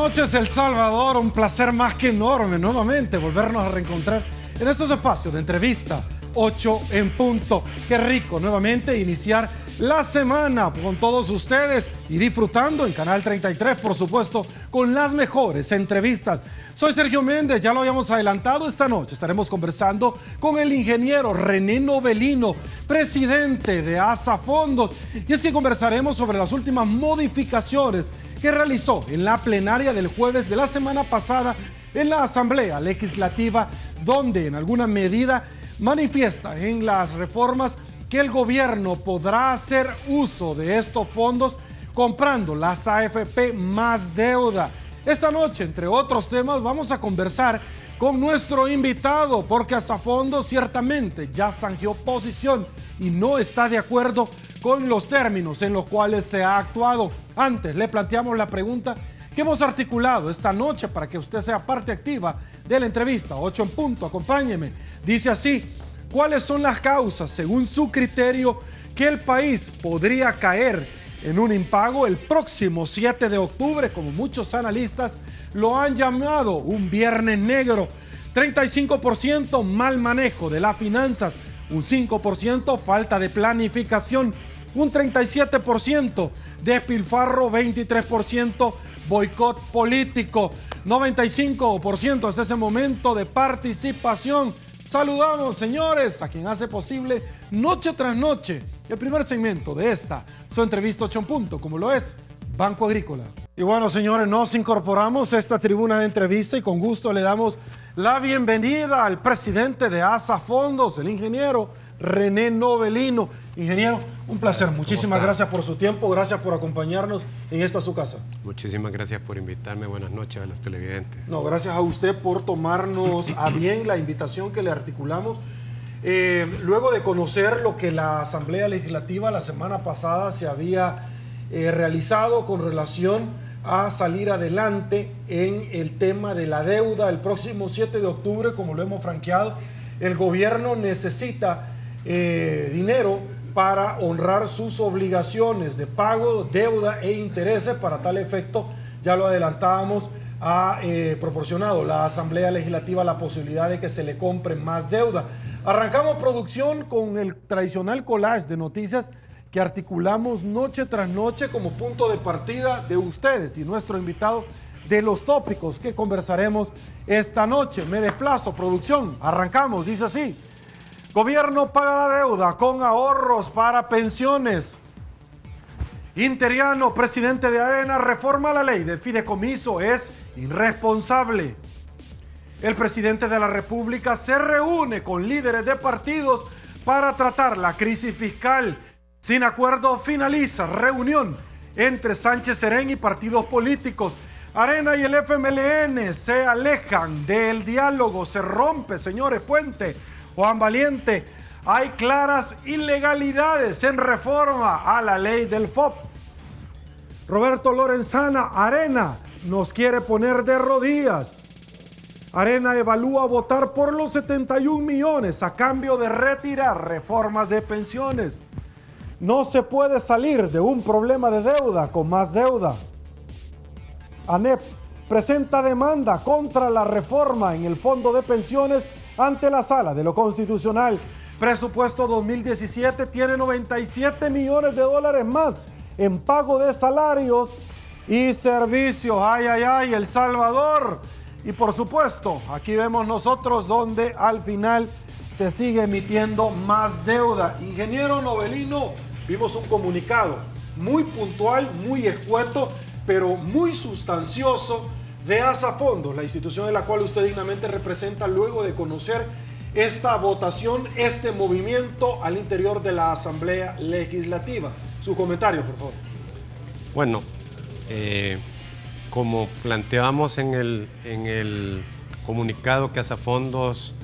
noches, El Salvador. Un placer más que enorme nuevamente volvernos a reencontrar en estos espacios de entrevista 8 en punto. Qué rico nuevamente iniciar la semana con todos ustedes y disfrutando en Canal 33, por supuesto, con las mejores entrevistas. Soy Sergio Méndez, ya lo habíamos adelantado. Esta noche estaremos conversando con el ingeniero René Novelino, presidente de ASA Fondos. Y es que conversaremos sobre las últimas modificaciones que realizó en la plenaria del jueves de la semana pasada en la Asamblea Legislativa, donde en alguna medida manifiesta en las reformas que el gobierno podrá hacer uso de estos fondos comprando las AFP más deuda. Esta noche, entre otros temas, vamos a conversar con nuestro invitado, porque ASA Fondos ciertamente ya zanjó posición y no está de acuerdo con los términos en los cuales se ha actuado. Antes le planteamos la pregunta que hemos articulado esta noche para que usted sea parte activa de la entrevista 8 en punto. Acompáñeme. Dice así: ¿cuáles son las causas, según su criterio, que el país podría caer en un impago el próximo 7 de octubre, como muchos analistas lo han llamado un viernes negro? 35% mal manejo de las finanzas, un 5% falta de planificación, un 37% despilfarro, 23% boicot político, 95% hasta ese momento de participación. Saludamos, señores, a quien hace posible noche tras noche el primer segmento de esta su entrevista 8 en punto, como lo es Banco Agrícola. Y bueno, señores, nos incorporamos a esta tribuna de entrevista y con gusto le damos la bienvenida al presidente de ASA Fondos, el ingeniero René Novelino. Ingeniero, un placer. Muchísimas gracias por su tiempo, gracias por acompañarnos en esta su casa. Muchísimas gracias por invitarme. Buenas noches a los televidentes. No, gracias a usted por tomarnos a bien la invitación que le articulamos. Luego de conocer lo que la Asamblea Legislativa la semana pasada se había realizado con relación a salir adelante en el tema de la deuda el próximo 7 de octubre, como lo hemos franqueado, el gobierno necesita dinero para honrar sus obligaciones de pago, deuda e intereses. Para tal efecto, ya lo adelantábamos, ha proporcionado la Asamblea Legislativa la posibilidad de que se le compre más deuda. Arrancamos producción con el tradicional collage de noticias que articulamos noche tras noche como punto de partida de ustedes y nuestro invitado, de los tópicos que conversaremos esta noche. Me desplazo, producción, arrancamos, dice así: gobierno paga la deuda con ahorros para pensiones. Interiano, presidente de Arena, reforma la ley del fideicomiso, es irresponsable. El presidente de la República se reúne con líderes de partidos para tratar la crisis fiscal. Sin acuerdo, finaliza reunión entre Sánchez Serén y partidos políticos. Arena y el FMLN se alejan del diálogo, se rompe, señores, puente. Juan Valiente: hay claras ilegalidades en reforma a la ley del FOP. Roberto Lorenzana: Arena nos quiere poner de rodillas. Arena evalúa votar por los 71 millones a cambio de retirar reformas de pensiones. No se puede salir de un problema de deuda con más deuda. ANEP presenta demanda contra la reforma en el fondo de pensiones ante la Sala de lo Constitucional. Presupuesto 2017 tiene 97 millones de dólares más en pago de salarios y servicios. Ay, ay, ay, El Salvador. Y por supuesto, aquí vemos nosotros donde al final se sigue emitiendo más deuda. Ingeniero Novelino, vimos un comunicado muy puntual, muy escueto, pero muy sustancioso de ASA Fondos, la institución en la cual usted dignamente representa, luego de conocer esta votación, este movimiento al interior de la Asamblea Legislativa. Su comentario, por favor. Bueno, como planteamos en el comunicado que ASA Fondos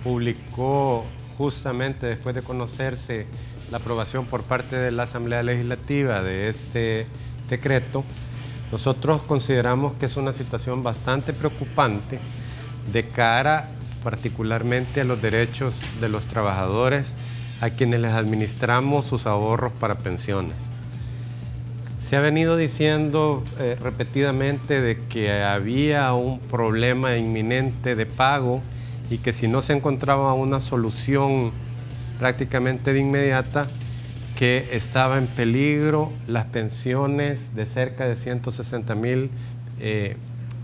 publicó justamente después de conocerse la aprobación por parte de la Asamblea Legislativa de este decreto, nosotros consideramos que es una situación bastante preocupante de cara particularmente a los derechos de los trabajadores a quienes les administramos sus ahorros para pensiones. Se ha venido diciendo repetidamente de que había un problema inminente de pago y que si no se encontraba una solución prácticamente de inmediata, que estaba en peligro las pensiones de cerca de 160,000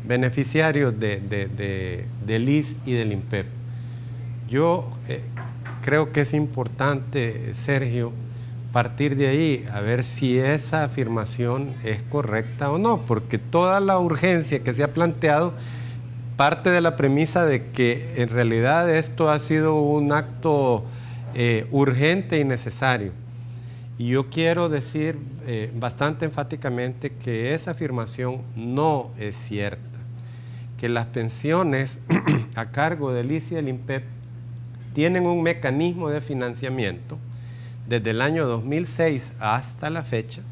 beneficiarios del ISS y del INPEP. Yo creo que es importante, Sergio, partir de ahí a ver si esa afirmación es correcta o no, porque toda la urgencia que se ha planteado parte de la premisa de que en realidad esto ha sido un acto urgente y necesario. Y yo quiero decir bastante enfáticamente que esa afirmación no es cierta, que las pensiones a cargo del ISS y del INPEP tienen un mecanismo de financiamiento desde el año 2006 hasta la fecha,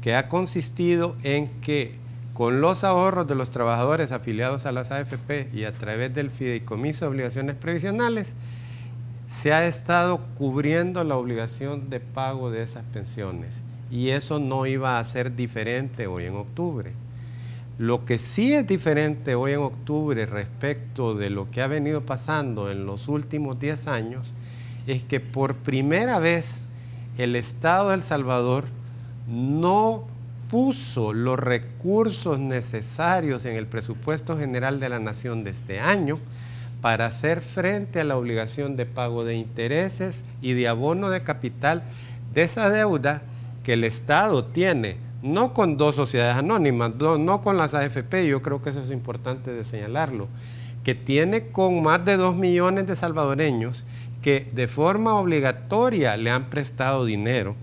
que ha consistido en que con los ahorros de los trabajadores afiliados a las AFP y a través del fideicomiso de obligaciones previsionales, se ha estado cubriendo la obligación de pago de esas pensiones. Y eso no iba a ser diferente hoy en octubre. Lo que sí es diferente hoy en octubre respecto de lo que ha venido pasando en los últimos 10 años es que por primera vez el Estado de El Salvador no puso los recursos necesarios en el presupuesto general de la Nación de este año para hacer frente a la obligación de pago de intereses y de abono de capital de esa deuda que el Estado tiene, no con dos sociedades anónimas, no con las AFP, yo creo que eso es importante de señalarlo, que tiene con más de 2 millones de salvadoreños que de forma obligatoria le han prestado dinero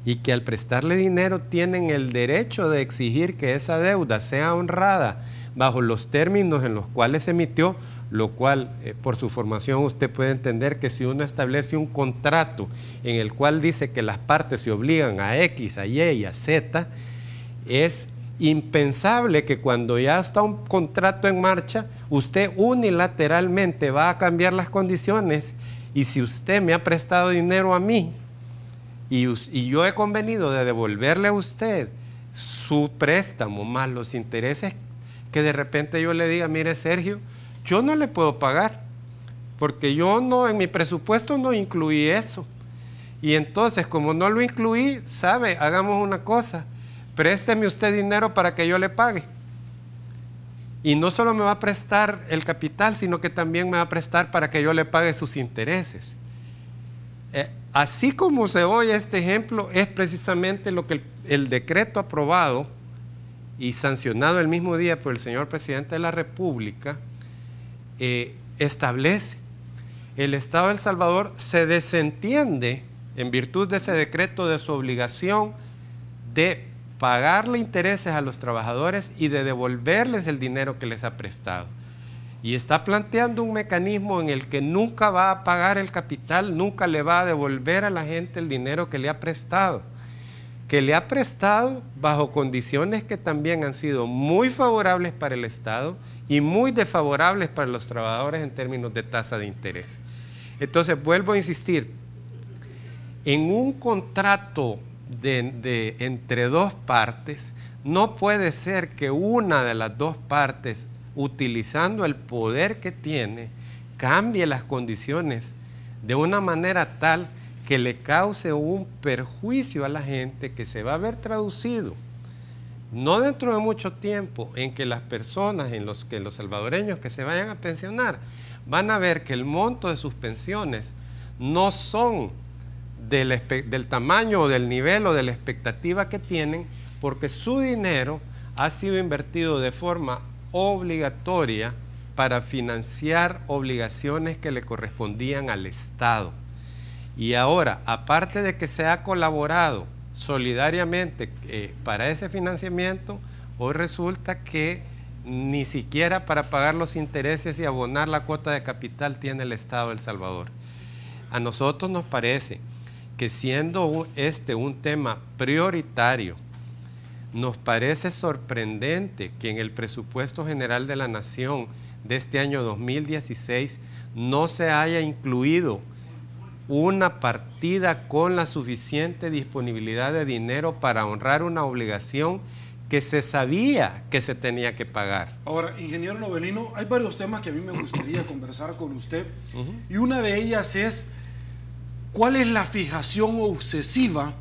y que al prestarle dinero tienen el derecho de exigir que esa deuda sea honrada bajo los términos en los cuales se emitió, lo cual por su formación usted puede entender que si uno establece un contrato en el cual dice que las partes se obligan a X, a Y y a Z, es impensable que cuando ya está un contrato en marcha, usted unilateralmente va a cambiar las condiciones. Y si usted me ha prestado dinero a mí y yo he convenido de devolverle a usted su préstamo más los intereses, que de repente yo le diga, mire Sergio, yo no le puedo pagar porque yo no, en mi presupuesto no incluí eso. Y entonces, como no lo incluí, sabe, hagamos una cosa, présteme usted dinero para que yo le pague. Y no solo me va a prestar el capital, sino que también me va a prestar para que yo le pague sus intereses. Así como se oye este ejemplo, es precisamente lo que el decreto aprobado y sancionado el mismo día por el señor presidente de la República establece. El Estado de El Salvador se desentiende en virtud de ese decreto de su obligación de pagarle intereses a los trabajadores y de devolverles el dinero que les ha prestado. Y está planteando un mecanismo en el que nunca va a pagar el capital, nunca le va a devolver a la gente el dinero que le ha prestado bajo condiciones que también han sido muy favorables para el Estado y muy desfavorables para los trabajadores en términos de tasa de interés. Entonces, vuelvo a insistir, en un contrato entre dos partes, no puede ser que una de las dos partes, utilizando el poder que tiene, cambie las condiciones de una manera tal que le cause un perjuicio a la gente que se va a ver traducido, no dentro de mucho tiempo, en que las personas, en los que los salvadoreños que se vayan a pensionar, van a ver que el monto de sus pensiones no son del tamaño o del nivel o de la expectativa que tienen, porque su dinero ha sido invertido de forma obligatoria para financiar obligaciones que le correspondían al Estado. Y ahora, aparte de que se ha colaborado solidariamente para ese financiamiento, hoy resulta que ni siquiera para pagar los intereses y abonar la cuota de capital tiene el Estado de El Salvador. A nosotros nos parece que siendo un tema prioritario, nos parece sorprendente que en el presupuesto general de la Nación de este año 2016 no se haya incluido una partida con la suficiente disponibilidad de dinero para honrar una obligación que se sabía que se tenía que pagar. Ahora, ingeniero Novelino, hay varios temas que a mí me gustaría conversar con usted, y una de ellas es ¿cuál es la fijación obsesiva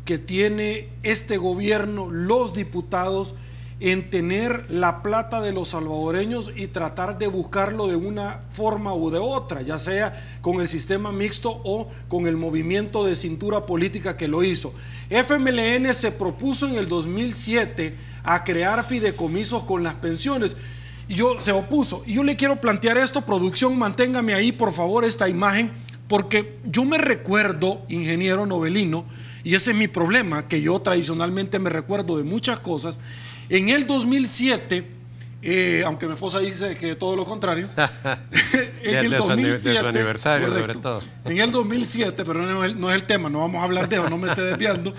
que tiene este gobierno, los diputados, en tener la plata de los salvadoreños y tratar de buscarlo de una forma u de otra, ya sea con el sistema mixto o con el movimiento de cintura política que lo hizo? FMLN se propuso en el 2007 a crear fideicomisos con las pensiones y se opuso. Y yo le quiero plantear esto, producción, manténgame ahí por favor esta imagen, porque yo me recuerdo, ingeniero Novelino, y ese es mi problema, que yo tradicionalmente me recuerdo de muchas cosas. En el 2007, aunque mi esposa dice que todo lo contrario, en el 2007, de su aniversario, correcto, sobre todo. En el 2007, pero no es el tema, no vamos a hablar de eso, no me esté desviando.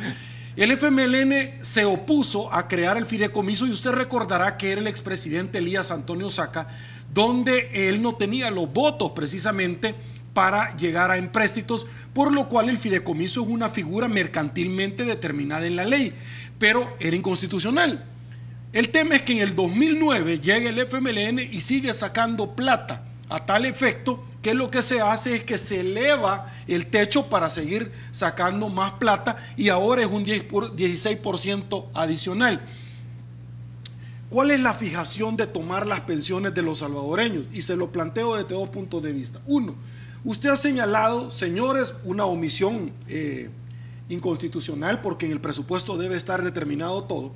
El FMLN se opuso a crear el fideicomiso y usted recordará que era el expresidente Elías Antonio Saca, donde él no tenía los votos precisamente para llegar a empréstitos, por lo cual el fideicomiso es una figura mercantilmente determinada en la ley, pero era inconstitucional. El tema es que en el 2009 llega el FMLN y sigue sacando plata a tal efecto que lo que se hace es que se eleva el techo para seguir sacando más plata y ahora es un 16% adicional. ¿Cuál es la fijación de tomar las pensiones de los salvadoreños? Y se lo planteo desde dos puntos de vista. Uno, usted ha señalado, señores, una omisión inconstitucional, porque en el presupuesto debe estar determinado todo,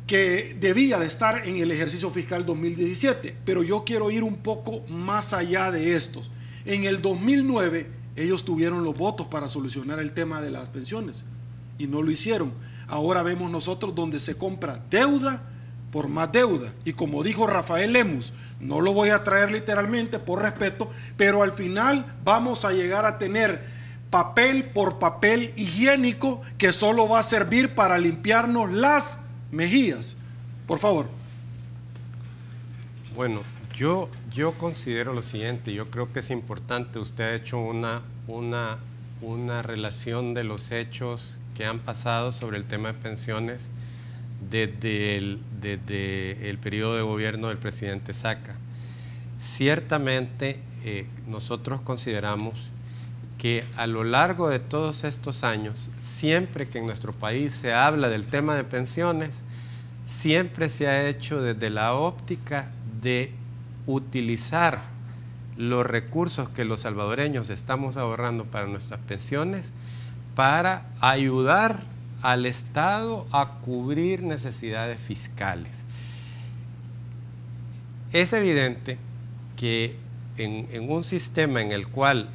que debía de estar en el ejercicio fiscal 2017, pero yo quiero ir un poco más allá de estos. En el 2009 ellos tuvieron los votos para solucionar el tema de las pensiones y no lo hicieron. Ahora vemos nosotros donde se compra deuda por más deuda, y como dijo Rafael Lemus, no lo voy a traer literalmente por respeto, pero al final vamos a llegar a tener papel por papel higiénico que solo va a servir para limpiarnos las mejillas. Por favor. Bueno, yo considero lo siguiente, yo creo que es importante, usted ha hecho una relación de los hechos que han pasado sobre el tema de pensiones desde el periodo de gobierno del presidente Saca. Ciertamente nosotros consideramos que a lo largo de todos estos años, siempre que en nuestro país se habla del tema de pensiones, siempre se ha hecho desde la óptica de utilizar los recursos que los salvadoreños estamos ahorrando para nuestras pensiones para ayudar al Estado a cubrir necesidades fiscales. Es evidente que en un sistema en el cual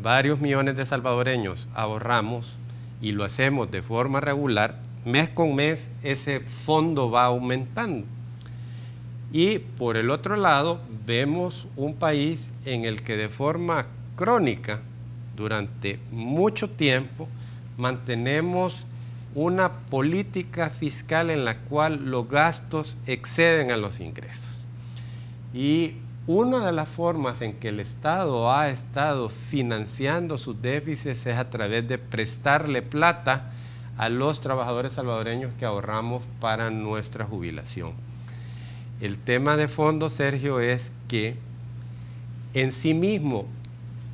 varios millones de salvadoreños ahorramos y lo hacemos de forma regular, mes con mes ese fondo va aumentando. Y por el otro lado vemos un país en el que de forma crónica durante mucho tiempo mantenemos una política fiscal en la cual los gastos exceden a los ingresos. Y una de las formas en que el Estado ha estado financiando sus déficits es a través de prestarle plata a los trabajadores salvadoreños que ahorramos para nuestra jubilación. El tema de fondo, Sergio, es que en sí mismo,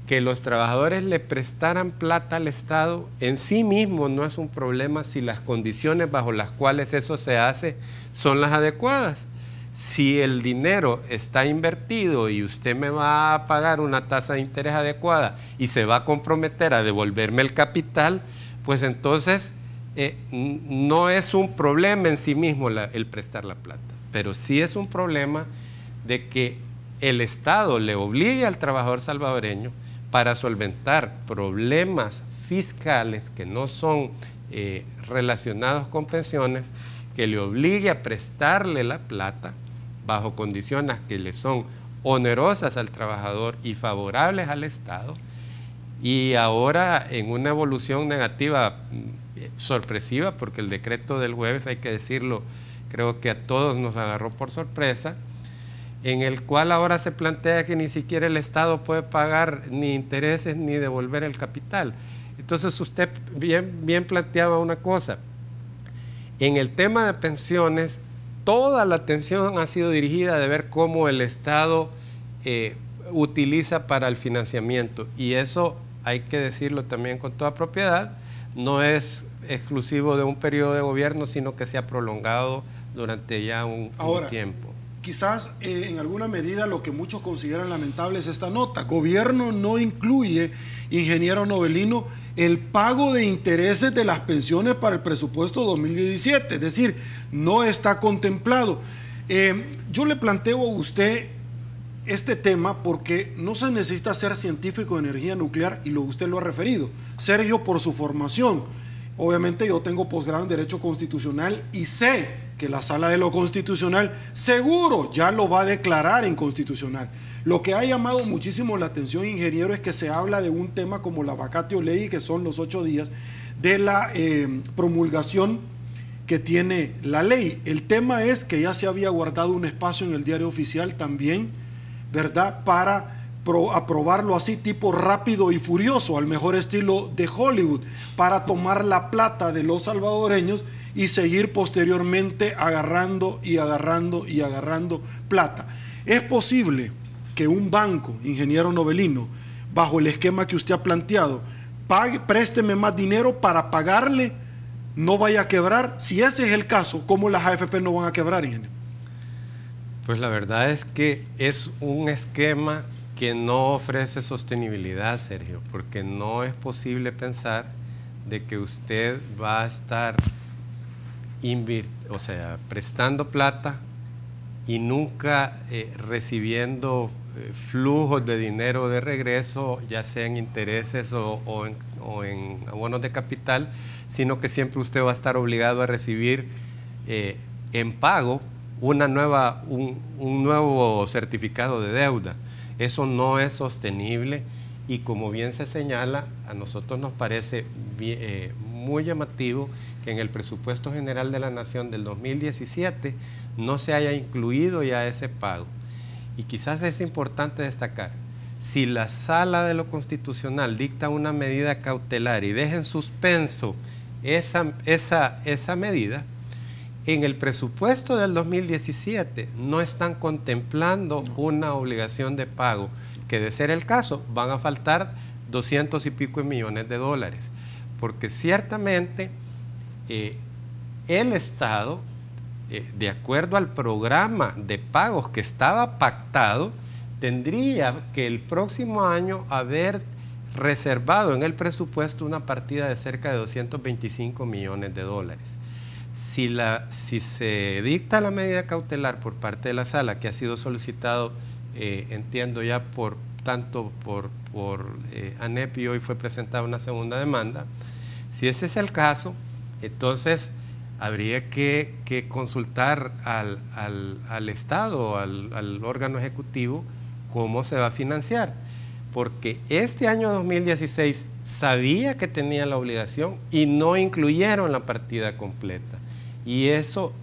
que los trabajadores le prestaran plata al Estado, en sí mismo no es un problema si las condiciones bajo las cuales eso se hace son las adecuadas. Si el dinero está invertido y usted me va a pagar una tasa de interés adecuada y se va a comprometer a devolverme el capital, pues entonces no es un problema en sí mismo el prestar la plata, pero sí es un problema de que el Estado le obligue al trabajador salvadoreño para solventar problemas fiscales que no son relacionados con pensiones, que le obligue a prestarle la plata bajo condiciones que le son onerosas al trabajador y favorables al Estado, y ahora en una evolución negativa sorpresiva, porque el decreto del jueves, hay que decirlo, creo que a todos nos agarró por sorpresa, en el cual ahora se plantea que ni siquiera el Estado puede pagar ni intereses ni devolver el capital. Entonces usted bien planteaba una cosa. En el tema de pensiones, toda la atención ha sido dirigida de ver cómo el Estado utiliza para el financiamiento, y eso hay que decirlo también con toda propiedad, no es exclusivo de un periodo de gobierno, sino que se ha prolongado durante ya un tiempo. Quizás en alguna medida lo que muchos consideran lamentable es esta nota. Gobierno no incluye, ingeniero Novelino, el pago de intereses de las pensiones para el presupuesto 2017, es decir, no está contemplado. Yo le planteo a usted este tema porque no se necesita ser científico de energía nuclear, y usted lo ha referido. Sergio, por su formación, obviamente yo tengo posgrado en Derecho Constitucional y sé que la Sala de lo Constitucional seguro ya lo va a declarar inconstitucional. Lo que ha llamado muchísimo la atención, ingeniero, es que se habla de un tema como la vacatio ley, que son los 8 días de la promulgación que tiene la ley. El tema es que ya se había guardado un espacio en el diario oficial también, ¿verdad?, para aprobarlo así tipo rápido y furioso, al mejor estilo de Hollywood, para tomar la plata de los salvadoreños y seguir posteriormente agarrando y agarrando y agarrando plata. Es posible que un banco, ingeniero Novelino, bajo el esquema que usted ha planteado, présteme más dinero para pagarle, no vaya a quebrar. Si ese es el caso, ¿cómo las AFP no van a quebrar, ingeniero? Pues la verdad es que es un esquema que no ofrece sostenibilidad, Sergio, porque no es posible pensar de que usted va a estar prestando plata y nunca recibiendo flujos de dinero de regreso, ya sea en intereses o en abonos de capital, sino que siempre usted va a estar obligado a recibir en pago un nuevo certificado de deuda. Eso no es sostenible, y como bien se señala, a nosotros nos parece muy llamativo que en el presupuesto general de la Nación del 2017 no se haya incluido ya ese pago. Y quizás es importante destacar, si la Sala de lo Constitucional dicta una medida cautelar y deja en suspenso esa medida, en el presupuesto del 2017 no están contemplando una obligación de pago, que de ser el caso van a faltar 200 y pico millones de dólares, porque ciertamente el Estado, de acuerdo al programa de pagos que estaba pactado, tendría que el próximo año haber reservado en el presupuesto una partida de cerca de 225 millones de dólares. Si se dicta la medida cautelar por parte de la Sala, que ha sido solicitado, entiendo ya tanto por ANEP, y hoy fue presentada una segunda demanda, si ese es el caso, entonces habría que consultar al Estado, al órgano ejecutivo, cómo se va a financiar, porque este año 2016 sabía que tenía la obligación y no incluyeron la partida completa, y eso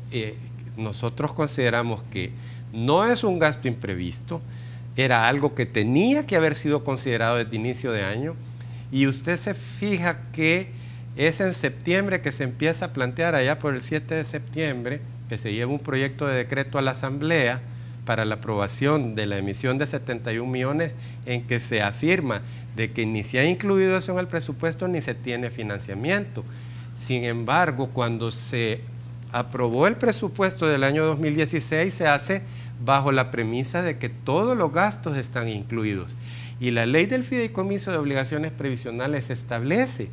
nosotros consideramos que no es un gasto imprevisto, era algo que tenía que haber sido considerado desde inicio de año, y usted se fija que es en septiembre que se empieza a plantear, allá por el 7 de septiembre, que se lleva un proyecto de decreto a la Asamblea para la aprobación de la emisión de 71 millones, en que se afirma de que ni se ha incluido eso en el presupuesto ni se tiene financiamiento. Sin embargo, cuando se aprobó el presupuesto del año 2016, se hace bajo la premisa de que todos los gastos están incluidos. Y la ley del fideicomiso de obligaciones previsionales establece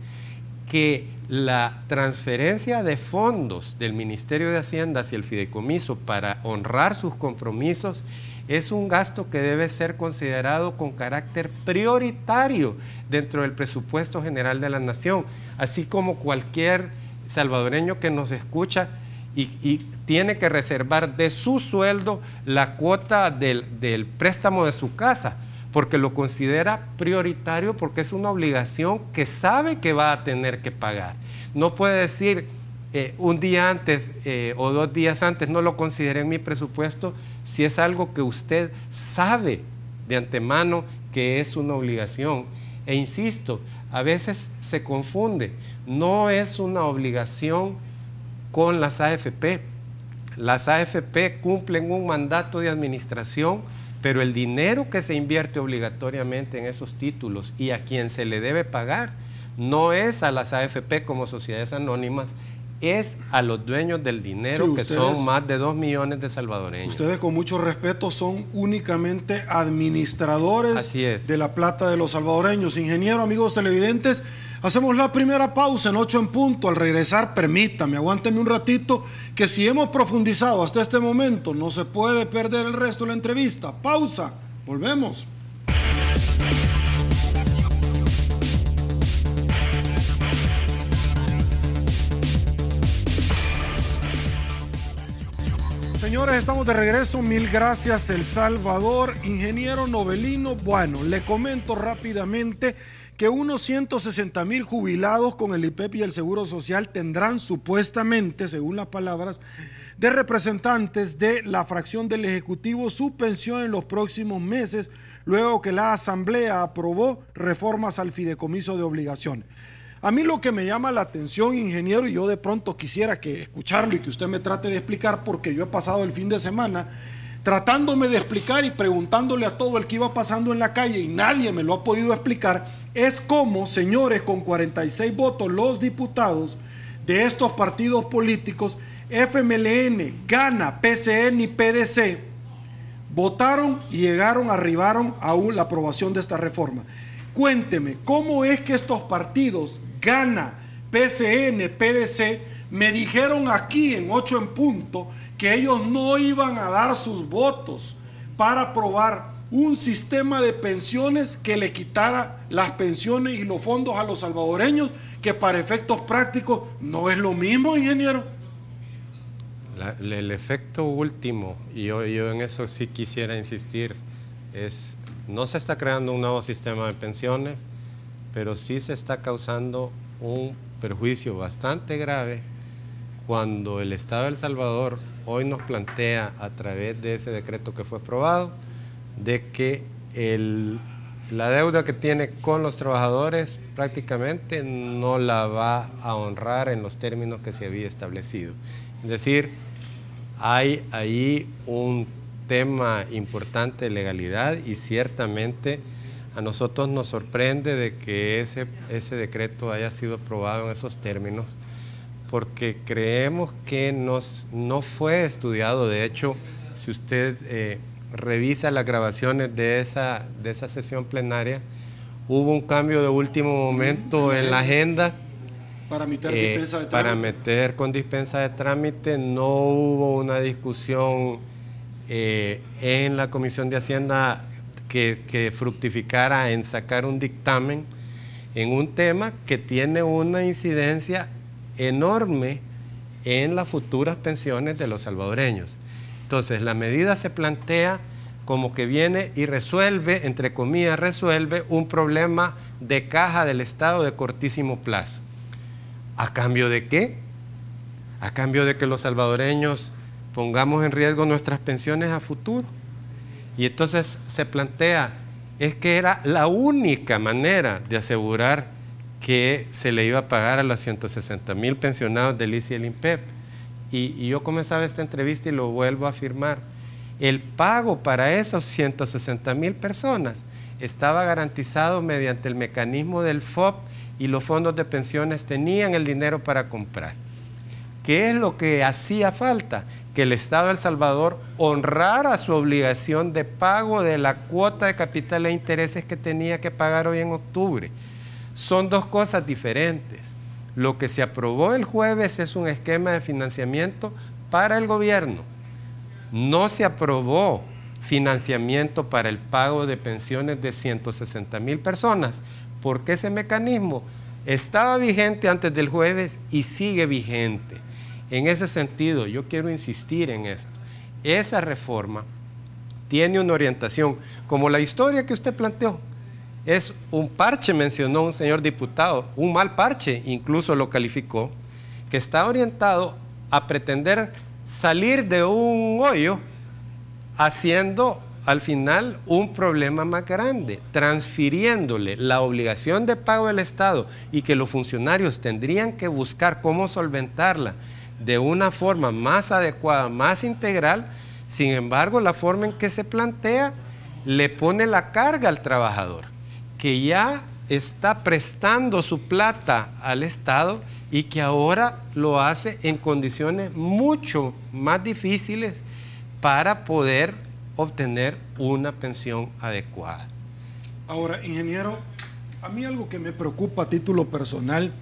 que la transferencia de fondos del Ministerio de Hacienda hacia el fideicomiso para honrar sus compromisos es un gasto que debe ser considerado con carácter prioritario dentro del presupuesto general de la Nación, así como cualquier salvadoreño que nos escucha y tiene que reservar de su sueldo la cuota del préstamo de su casa, porque lo considera prioritario, porque es una obligación que sabe que va a tener que pagar. No puede decir un día antes o 2 días antes, no lo consideré en mi presupuesto, si es algo que usted sabe de antemano que es una obligación. E insisto, a veces se confunde, no es una obligación con las AFP. Las AFP cumplen un mandato de administración, pero el dinero que se invierte obligatoriamente en esos títulos y a quien se le debe pagar no es a las AFP como sociedades anónimas, es a los dueños del dinero, sí, que son más de 2 millones de salvadoreños. Ustedes, con mucho respeto, son únicamente administradores de la plata de los salvadoreños. Ingeniero, amigos televidentes, hacemos la primera pausa en 8 en punto. Al regresar, permítame, aguánteme un ratito, que si hemos profundizado hasta este momento, no se puede perder el resto de la entrevista. Pausa, volvemos. Señores, estamos de regreso. Mil gracias, El Salvador. Ingeniero Novelino, bueno, le comento rápidamente que unos 160,000 jubilados con el IPEP y el Seguro Social tendrán supuestamente, según las palabras de representantes de la fracción del Ejecutivo, su pensión en los próximos meses, luego que la Asamblea aprobó reformas al fideicomiso de obligaciones. A mí lo que me llama la atención, ingeniero, y yo de pronto quisiera que escucharlo y que usted me trate de explicar, porque yo he pasado el fin de semana tratándome de explicar y preguntándole a todo el que iba pasando en la calle y nadie me lo ha podido explicar, es cómo, señores, con 46 votos los diputados de estos partidos políticos, FMLN, GANA, PCN y PDC, votaron y arribaron a la aprobación de esta reforma. Cuénteme, ¿cómo es que estos partidos, GANA, PCN, PDC, me dijeron aquí en 8 en punto que ellos no iban a dar sus votos para aprobar un sistema de pensiones que le quitara las pensiones y los fondos a los salvadoreños, que para efectos prácticos no es lo mismo, ingeniero? El efecto último, y yo en eso sí quisiera insistir, es: no se está creando un nuevo sistema de pensiones, pero sí se está causando un perjuicio bastante grave cuando el Estado de El Salvador hoy nos plantea, a través de ese decreto que fue aprobado, de que la deuda que tiene con los trabajadores prácticamente no la va a honrar en los términos que se había establecido. Es decir, hay ahí un tema importante de legalidad, y ciertamente a nosotros nos sorprende de que ese decreto haya sido aprobado en esos términos, porque creemos que no fue estudiado. De hecho, si usted revisa las grabaciones de esa sesión plenaria, hubo un cambio de último momento en la agenda para meter dispensa de trámite. Para meter con dispensa de trámite. No hubo una discusión en la Comisión de Hacienda que fructificara en sacar un dictamen en un tema que tiene una incidencia enorme en las futuras pensiones de los salvadoreños. Entonces, la medida se plantea como que viene y resuelve, entre comillas, resuelve un problema de caja del Estado de cortísimo plazo. ¿A cambio de qué? A cambio de que los salvadoreños pongamos en riesgo nuestras pensiones a futuro. Y entonces se plantea, es que era la única manera de asegurar que se le iba a pagar a los 160,000 pensionados del ICE y el INPEP. Y yo comenzaba esta entrevista y lo vuelvo a afirmar. El pago para esos 160,000 personas estaba garantizado mediante el mecanismo del FOP, y los fondos de pensiones tenían el dinero para comprar. ¿Qué es lo que hacía falta? Que el Estado de El Salvador honrara su obligación de pago de la cuota de capital e intereses que tenía que pagar hoy en octubre. Son dos cosas diferentes. Lo que se aprobó el jueves es un esquema de financiamiento para el gobierno. No se aprobó financiamiento para el pago de pensiones de 160,000 personas, porque ese mecanismo estaba vigente antes del jueves y sigue vigente. En ese sentido, yo quiero insistir en esto. Esa reforma tiene una orientación, como la historia que usted planteó. Es un parche, mencionó un señor diputado, un mal parche, incluso lo calificó, que está orientado a pretender salir de un hoyo haciendo al final un problema más grande, transfiriéndole la obligación de pago del Estado y que los funcionarios tendrían que buscar cómo solventarla de una forma más adecuada, más integral. Sin embargo, la forma en que se plantea le pone la carga al trabajador, que ya está prestando su plata al Estado y que ahora lo hace en condiciones mucho más difíciles para poder obtener una pensión adecuada. Ahora, ingeniero, a mí algo que me preocupa a título personal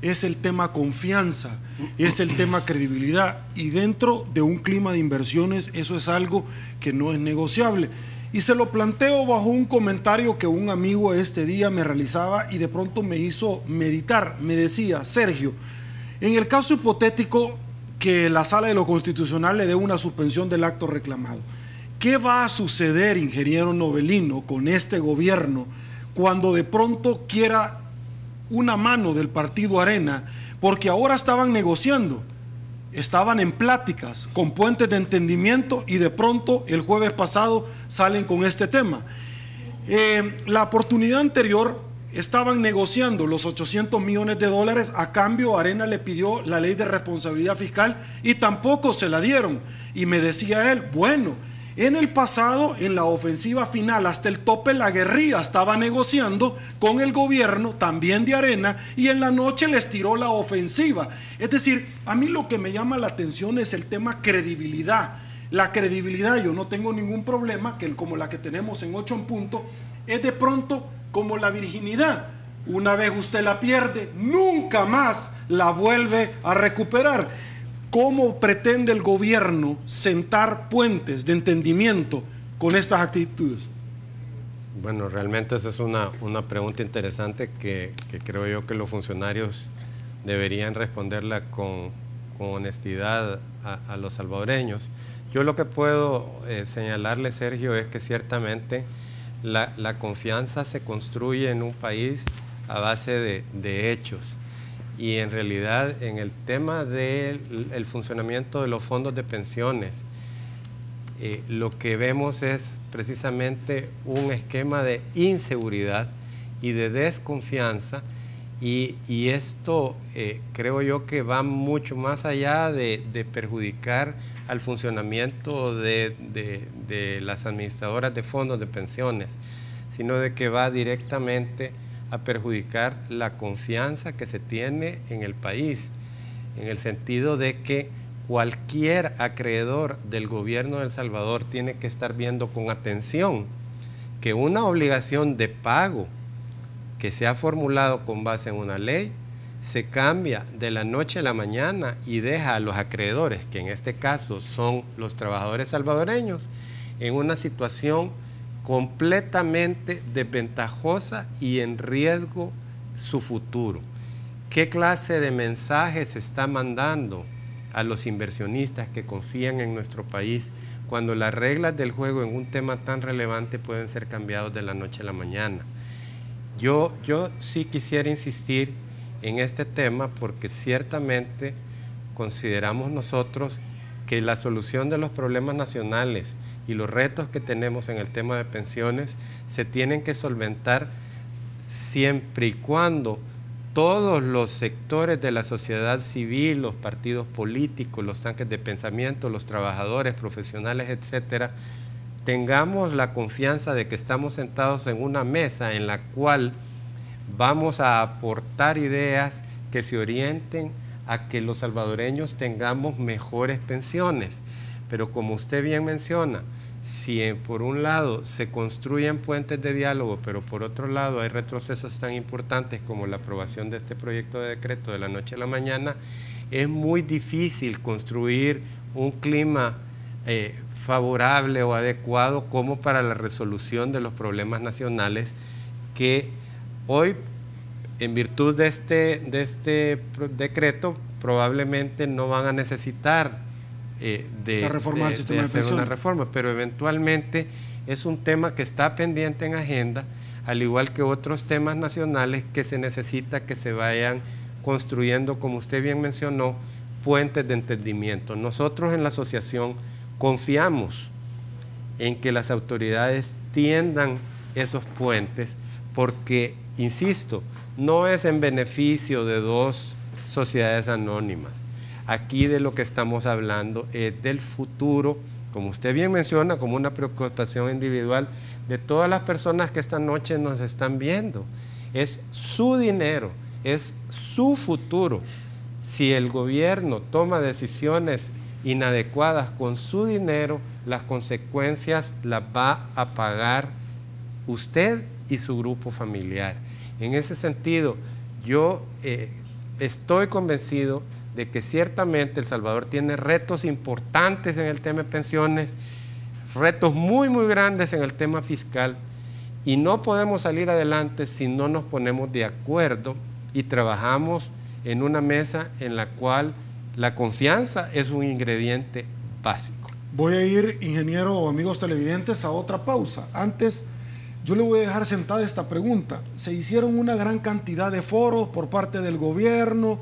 es el tema confianza, es el tema credibilidad, y dentro de un clima de inversiones eso es algo que no es negociable. Y se lo planteo bajo un comentario que un amigo este día me realizaba y de pronto me hizo meditar. Me decía: Sergio, en el caso hipotético que la Sala de lo Constitucional le dé una suspensión del acto reclamado, ¿qué va a suceder, ingeniero Novelino, con este gobierno cuando de pronto quiera una mano del partido Arena? Porque ahora estaban negociando, estaban en pláticas con puentes de entendimiento y de pronto el jueves pasado salen con este tema. La oportunidad anterior estaban negociando los 800 millones de dólares, a cambio Arena le pidió la ley de responsabilidad fiscal y tampoco se la dieron. Y me decía él: bueno, en el pasado, en la ofensiva final hasta el tope, la guerrilla estaba negociando con el gobierno, también de Arena, y en la noche les tiró la ofensiva. Es decir, a mí lo que me llama la atención es el tema credibilidad. La credibilidad, yo no tengo ningún problema, que como la que tenemos en 8 en punto, es de pronto como la virginidad. Una vez usted la pierde, nunca más la vuelve a recuperar. ¿Cómo pretende el gobierno sentar puentes de entendimiento con estas actitudes? Bueno, realmente esa es una pregunta interesante que creo yo que los funcionarios deberían responderla con honestidad a los salvadoreños. Yo lo que puedo señalarle, Sergio, es que ciertamente la confianza se construye en un país a base de hechos. Y en realidad, en el tema del funcionamiento de los fondos de pensiones, lo que vemos es precisamente un esquema de inseguridad y de desconfianza, y esto creo yo que va mucho más allá de perjudicar al funcionamiento de las administradoras de fondos de pensiones, sino de que va directamente a perjudicar la confianza que se tiene en el país, en el sentido de que cualquier acreedor del gobierno de El Salvador tiene que estar viendo con atención que una obligación de pago que se ha formulado con base en una ley se cambia de la noche a la mañana y deja a los acreedores, que en este caso son los trabajadores salvadoreños, en una situación completamente desventajosa y en riesgo su futuro. ¿Qué clase de mensajes se está mandando a los inversionistas que confían en nuestro país cuando las reglas del juego en un tema tan relevante pueden ser cambiados de la noche a la mañana? Yo sí quisiera insistir en este tema porque ciertamente consideramos nosotros que la solución de los problemas nacionales y los retos que tenemos en el tema de pensiones se tienen que solventar siempre y cuando todos los sectores de la sociedad civil, los partidos políticos, los tanques de pensamiento, los trabajadores, profesionales, etcétera, tengamos la confianza de que estamos sentados en una mesa en la cual vamos a aportar ideas que se orienten a que los salvadoreños tengamos mejores pensiones. Pero como usted bien menciona, si por un lado se construyen puentes de diálogo, pero por otro lado hay retrocesos tan importantes como la aprobación de este proyecto de decreto de la noche a la mañana, es muy difícil construir un clima favorable o adecuado como para la resolución de los problemas nacionales que hoy, en virtud de este decreto, probablemente no van a necesitar de hacer una reforma, pero eventualmente es un tema que está pendiente en agenda, al igual que otros temas nacionales que se necesita que se vayan construyendo, como usted bien mencionó, puentes de entendimiento. Nosotros en la asociación confiamos en que las autoridades tiendan esos puentes, porque, insisto, no es en beneficio de dos sociedades anónimas. Aquí de lo que estamos hablando es del futuro, como usted bien menciona, como una preocupación individual de todas las personas que esta noche nos están viendo. Es su dinero, es su futuro. Si el gobierno toma decisiones inadecuadas con su dinero, las consecuencias las va a pagar usted y su grupo familiar. En ese sentido, yo estoy convencido de que ciertamente El Salvador tiene retos importantes en el tema de pensiones, retos muy, muy grandes en el tema fiscal, y no podemos salir adelante si no nos ponemos de acuerdo y trabajamos en una mesa en la cual la confianza es un ingrediente básico. Voy a ir, ingeniero o amigos televidentes, a otra pausa. Antes, yo le voy a dejar sentada esta pregunta. Se hicieron una gran cantidad de foros por parte del gobierno,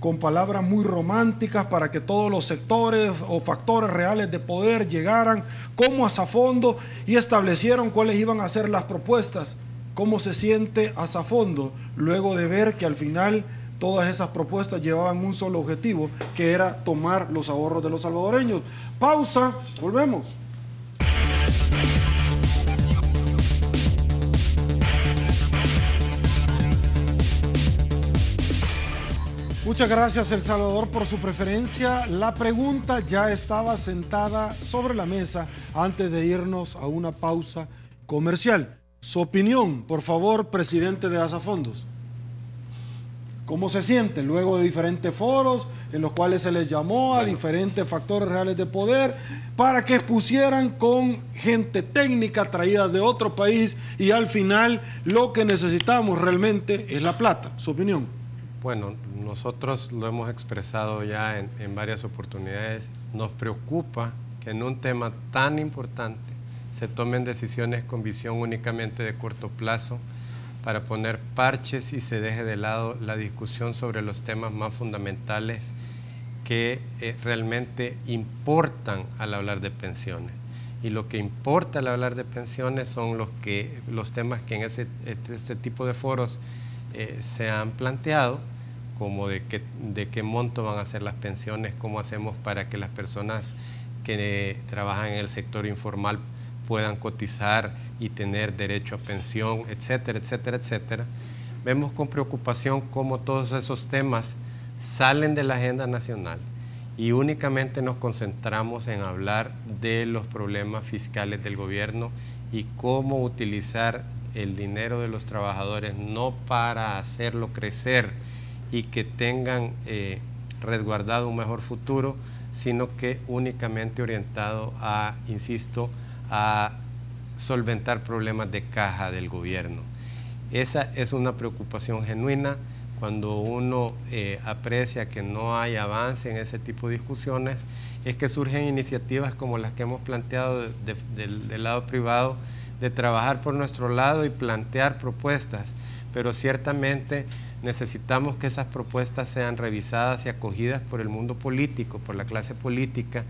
con palabras muy románticas para que todos los sectores o factores reales de poder llegaran como Asafondo y establecieron cuáles iban a ser las propuestas. ¿Cómo se siente Asafondo luego de ver que al final todas esas propuestas llevaban un solo objetivo, que era tomar los ahorros de los salvadoreños? Pausa, volvemos. Muchas gracias, El Salvador, por su preferencia. La pregunta ya estaba sentada sobre la mesa antes de irnos a una pausa comercial. Su opinión, por favor, presidente de Asafondos. ¿Cómo se siente luego de diferentes foros en los cuales se les llamó a diferentes factores reales de poder para que expusieran con gente técnica traída de otro país y al final lo que necesitamos realmente es la plata? Su opinión. Bueno, nosotros lo hemos expresado ya en varias oportunidades. Nos preocupa que en un tema tan importante se tomen decisiones con visión únicamente de corto plazo para poner parches y se deje de lado la discusión sobre los temas más fundamentales que realmente importan al hablar de pensiones. Y lo que importa al hablar de pensiones son los temas que en este tipo de foros se han planteado, como de qué monto van a ser las pensiones, cómo hacemos para que las personas que trabajan en el sector informal puedan cotizar y tener derecho a pensión, etcétera, etcétera, etcétera. Vemos con preocupación cómo todos esos temas salen de la agenda nacional y únicamente nos concentramos en hablar de los problemas fiscales del gobierno y cómo utilizar el dinero de los trabajadores no para hacerlo crecer y que tengan resguardado un mejor futuro, sino que únicamente orientado a, insisto, a solventar problemas de caja del gobierno. Esa es una preocupación genuina. Cuando uno aprecia que no hay avance en ese tipo de discusiones, es que surgen iniciativas como las que hemos planteado del lado privado, de trabajar por nuestro lado y plantear propuestas, pero ciertamente necesitamos que esas propuestas sean revisadas y acogidas por el mundo político, por la clase política,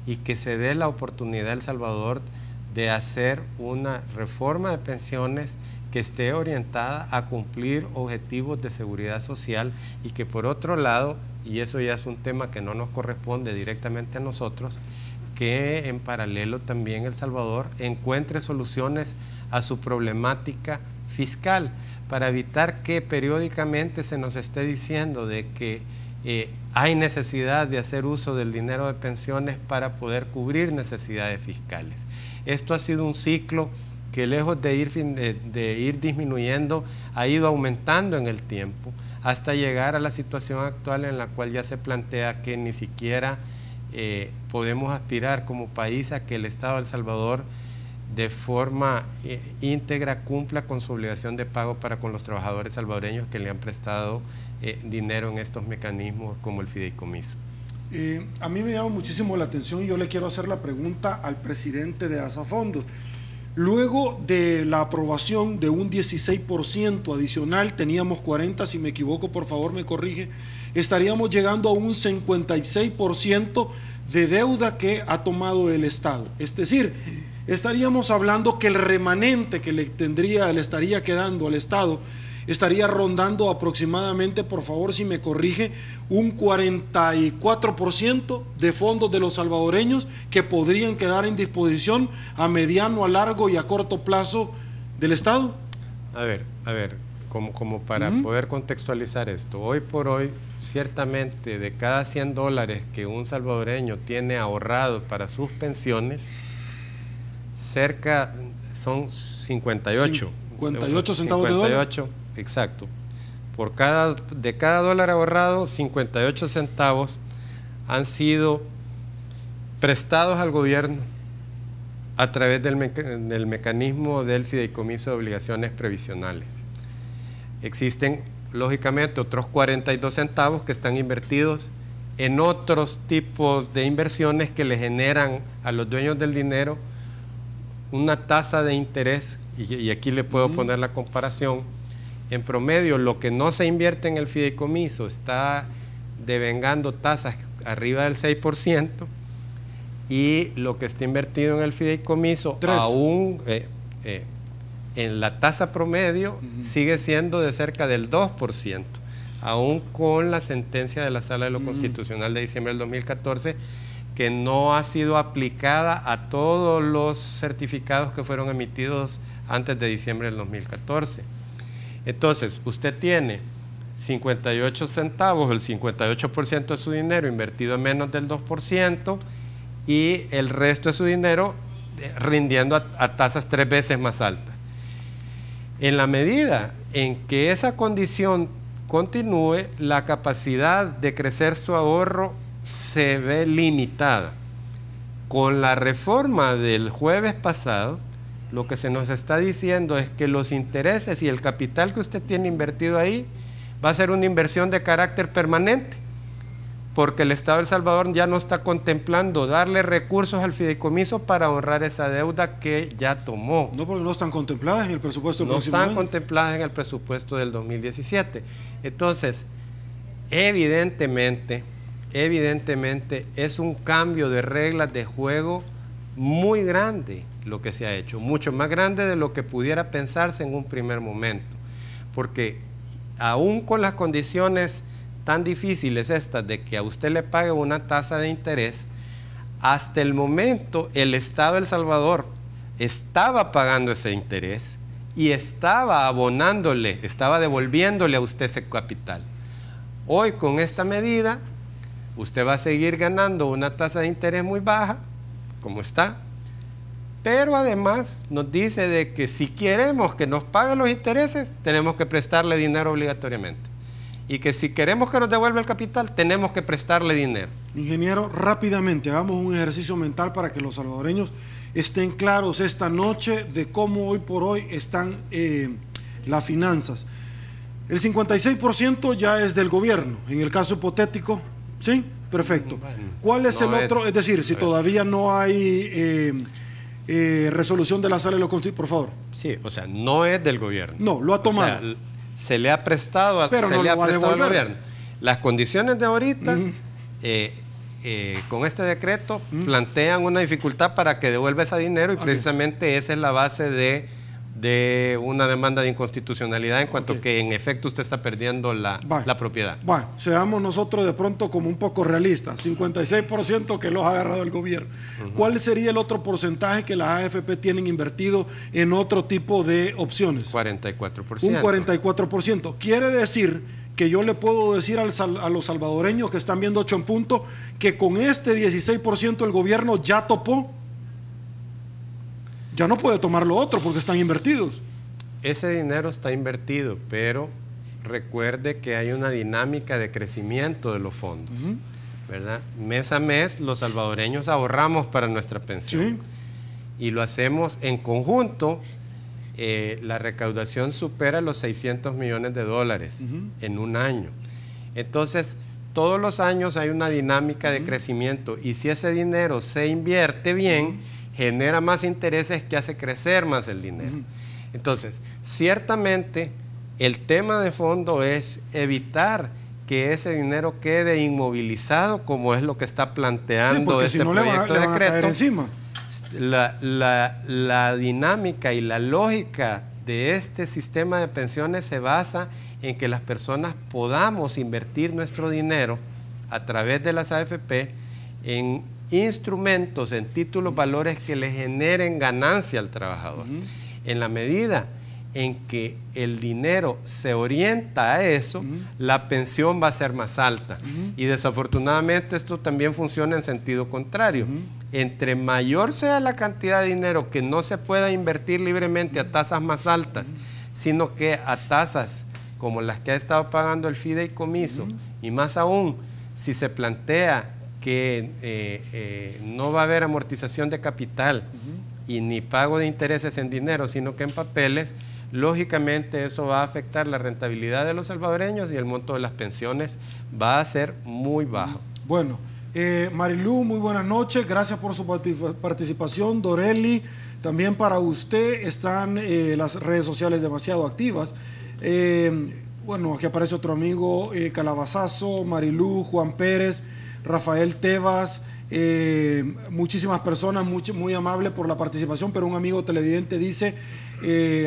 y que se dé la oportunidad a El Salvador de hacer una reforma de pensiones que esté orientada a cumplir objetivos de seguridad social y que por otro lado, y eso ya es un tema que no nos corresponde directamente a nosotros, que en paralelo también El Salvador encuentre soluciones a su problemática fiscal para evitar que periódicamente se nos esté diciendo de que hay necesidad de hacer uso del dinero de pensiones para poder cubrir necesidades fiscales. Esto ha sido un ciclo que lejos de ir disminuyendo, ha ido aumentando en el tiempo, hasta llegar a la situación actual en la cual ya se plantea que ni siquiera podemos aspirar como país a que el Estado de El Salvador de forma íntegra cumpla con su obligación de pago para con los trabajadores salvadoreños que le han prestado dinero en estos mecanismos como el fideicomiso. A mí me llama muchísimo la atención y yo le quiero hacer la pregunta al presidente de Asafondos. Luego de la aprobación de un 16% adicional, teníamos 40, si me equivoco, por favor me corrige, estaríamos llegando a un 56% de deuda que ha tomado el Estado. Es decir, estaríamos hablando que el remanente que le estaría quedando al Estado estaría rondando aproximadamente, por favor si me corrige, un 44% de fondos de los salvadoreños que podrían quedar en disposición a mediano, a largo y a corto plazo del Estado. A ver, como para poder contextualizar esto, hoy por hoy, ciertamente de cada $100 que un salvadoreño tiene ahorrado para sus pensiones, cerca son 58. 58 centavos de dólar. Exacto. De cada dólar ahorrado, 58 centavos han sido prestados al gobierno a través del mecanismo del fideicomiso de obligaciones previsionales. Existen, lógicamente, otros 42 centavos que están invertidos en otros tipos de inversiones que le generan a los dueños del dinero una tasa de interés, y aquí le puedo poner la comparación. En promedio, lo que no se invierte en el fideicomiso está devengando tasas arriba del 6%, y lo que está invertido en el fideicomiso, aún en la tasa promedio, sigue siendo de cerca del 2%, aún con la sentencia de la Sala de lo Constitucional de diciembre del 2014, que no ha sido aplicada a todos los certificados que fueron emitidos antes de diciembre del 2014. Entonces, usted tiene 58 centavos, el 58% de su dinero invertido en menos del 2%, y el resto de su dinero rindiendo a tasas 3 veces más altas. En la medida en que esa condición continúe, la capacidad de crecer su ahorro se ve limitada. Con la reforma del jueves pasado, lo que se nos está diciendo es que los intereses y el capital que usted tiene invertido ahí va a ser una inversión de carácter permanente, porque el Estado de El Salvador ya no está contemplando darle recursos al fideicomiso para honrar esa deuda que ya tomó. No, porque no están contempladas en el presupuesto del próximo año. No están contempladas en el presupuesto del 2017. Entonces, evidentemente es un cambio de reglas de juego muy grande lo que se ha hecho, mucho más grande de lo que pudiera pensarse en un primer momento, porque aún con las condiciones tan difíciles estas de que a usted le pague una tasa de interés, hasta el momento el Estado de El Salvador estaba pagando ese interés y estaba abonándole, estaba devolviéndole a usted ese capital. Hoy con esta medida usted va a seguir ganando una tasa de interés muy baja, como está, pero además nos dice de que si queremos que nos paguen los intereses, tenemos que prestarle dinero obligatoriamente. Y que si queremos que nos devuelva el capital, tenemos que prestarle dinero. Ingeniero, rápidamente, hagamos un ejercicio mental para que los salvadoreños estén claros esta noche de cómo hoy por hoy están las finanzas. El 56% ya es del gobierno, en el caso hipotético, ¿sí? Perfecto. ¿Cuál es el otro? Es decir, si todavía no hay resolución de la Sala de lo Constitucional, por favor. Sí, o sea, no es del gobierno. No, lo ha tomado. O sea, se le ha prestado, al gobierno. Las condiciones de ahorita, con este decreto, plantean una dificultad para que devuelva ese dinero, y precisamente esa es la base de una demanda de inconstitucionalidad, en cuanto que en efecto usted está perdiendo la propiedad. Bueno, seamos nosotros de pronto como un poco realistas, 56% que los ha agarrado el gobierno. ¿Cuál sería el otro porcentaje que las AFP tienen invertido en otro tipo de opciones? 44%. Un 44%. Quiere decir que yo le puedo decir a los salvadoreños que están viendo 8 en punto que con este 16% el gobierno ya topó. Ya no puede tomar lo otro porque están invertidos. Ese dinero está invertido, pero recuerde que hay una dinámica de crecimiento de los fondos, ¿verdad? Mes a mes los salvadoreños ahorramos para nuestra pensión, y lo hacemos en conjunto. La recaudación supera los $600 millones en un año. Entonces, todos los años hay una dinámica de crecimiento, y si ese dinero se invierte bien, genera más intereses que hace crecer más el dinero. Entonces, ciertamente, el tema de fondo es evitar que ese dinero quede inmovilizado, como es lo que está planteando este proyecto de decreto. La dinámica y la lógica de este sistema de pensiones se basa en que las personas podamos invertir nuestro dinero a través de las AFP en instrumentos, en títulos, valores que le generen ganancia al trabajador. En la medida en que el dinero se orienta a eso, la pensión va a ser más alta. Y desafortunadamente esto también funciona en sentido contrario. Entre mayor sea la cantidad de dinero que no se pueda invertir libremente a tasas más altas, sino que a tasas como las que ha estado pagando el fideicomiso, y más aún si se plantea que no va a haber amortización de capital y ni pago de intereses en dinero, sino que en papeles, lógicamente eso va a afectar la rentabilidad de los salvadoreños y el monto de las pensiones va a ser muy bajo. Bueno, Marilú, muy buenas noches, gracias por su participación. Doreli, también para usted están las redes sociales demasiado activas. Bueno, aquí aparece otro amigo, Calabazazo, Marilú, Juan Pérez, Rafael Tebas, muchísimas personas, muy amable por la participación, pero un amigo televidente dice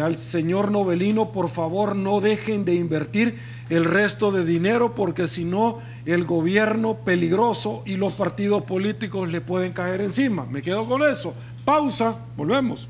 al señor Novelino, por favor no dejen de invertir el resto de dinero porque si no el gobierno peligroso y los partidos políticos le pueden caer encima. Me quedo con eso. Pausa, volvemos.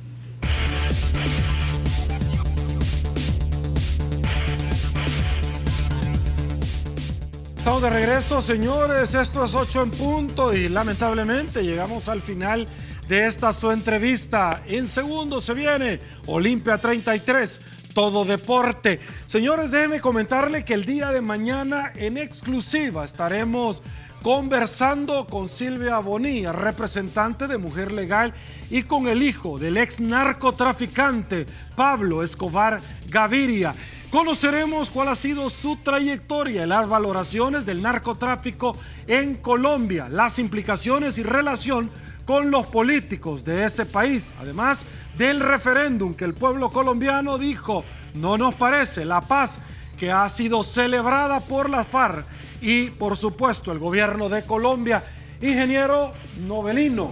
Estamos de regreso, señores, esto es 8 en punto y lamentablemente llegamos al final de esta su entrevista. En segundos se viene Olimpia 33, todo deporte. Señores, déjenme comentarle que el día de mañana en exclusiva estaremos conversando con Silvia Bonilla, representante de Mujer Legal, y con el hijo del ex narcotraficante Pablo Escobar Gaviria. Conoceremos cuál ha sido su trayectoria y las valoraciones del narcotráfico en Colombia, las implicaciones y relación con los políticos de ese país, además del referéndum que el pueblo colombiano dijo no nos parece, la paz que ha sido celebrada por la FARC y por supuesto el gobierno de Colombia. Ingeniero Novelino,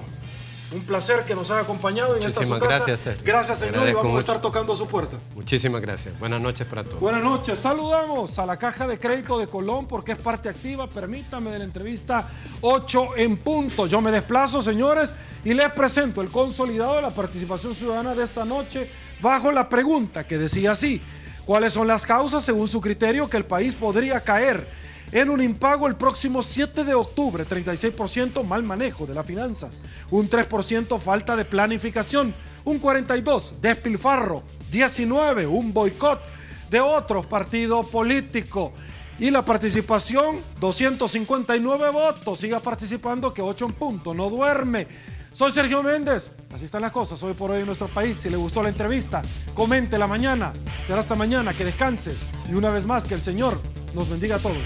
un placer que nos haya acompañado en esta su casa. Gracias, Sergio. Gracias, señor, y vamos a estar tocando a su puerta. Muchísimas gracias. Buenas noches para todos. Buenas noches. Saludamos a la Caja de Crédito de Colón porque es parte activa. Permítame de la entrevista 8 en punto. Yo me desplazo, señores, y les presento el consolidado de la participación ciudadana de esta noche bajo la pregunta que decía así: ¿cuáles son las causas, según su criterio, que el país podría caer en un impago el próximo 7 de octubre? 36% mal manejo de las finanzas, un 3% falta de planificación, un 42% despilfarro, 19% un boicot de otros partidos políticos. Y la participación, 259 votos. Siga participando que 8 en punto no duerme. Soy Sergio Méndez, así están las cosas hoy por hoy en nuestro país. Si le gustó la entrevista, comente la mañana. Será hasta mañana, que descanse. Y una vez más, que el Señor nos bendiga a todos.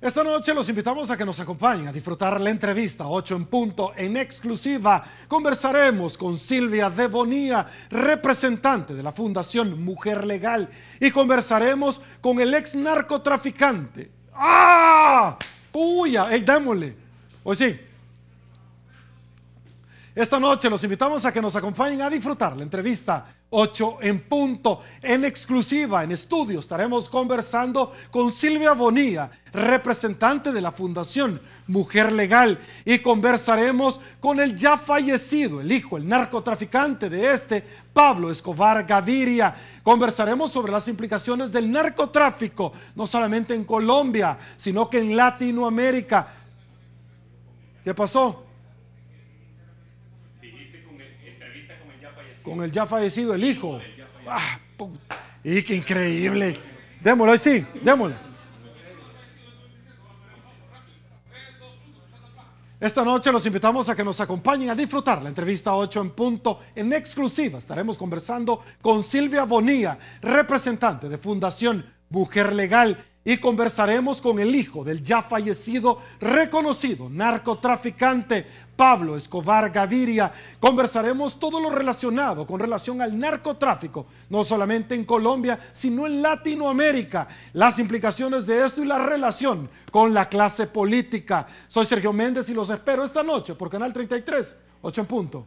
Esta noche los invitamos a que nos acompañen a disfrutar la entrevista 8 en punto en exclusiva. Conversaremos con Silvia de Bonilla, representante de la Fundación Mujer Legal, y conversaremos con el ex narcotraficante. ¡Ah! ¡Puya! ¡Ey, démosle! Hoy sí. Esta noche los invitamos a que nos acompañen a disfrutar la entrevista 8 en punto, en exclusiva, en estudio. Estaremos conversando con Silvia Bonilla, representante de la Fundación Mujer Legal, y conversaremos con el ya fallecido, el hijo, el narcotraficante de este, Pablo Escobar Gaviria. Conversaremos sobre las implicaciones del narcotráfico, no solamente en Colombia, sino que en Latinoamérica. ¿Qué pasó? Con el ya fallecido, el hijo. Ah, y qué increíble. Démoslo, sí, démoslo. Esta noche los invitamos a que nos acompañen a disfrutar la entrevista 8 en punto en exclusiva. Estaremos conversando con Silvia Bonilla, representante de Fundación Mujer Legal, y conversaremos con el hijo del ya fallecido reconocido narcotraficante Pablo Escobar Gaviria. Conversaremos todo lo relacionado con relación al narcotráfico, no solamente en Colombia, sino en Latinoamérica, las implicaciones de esto y la relación con la clase política. Soy Sergio Méndez y los espero esta noche por Canal 33, 8 en punto.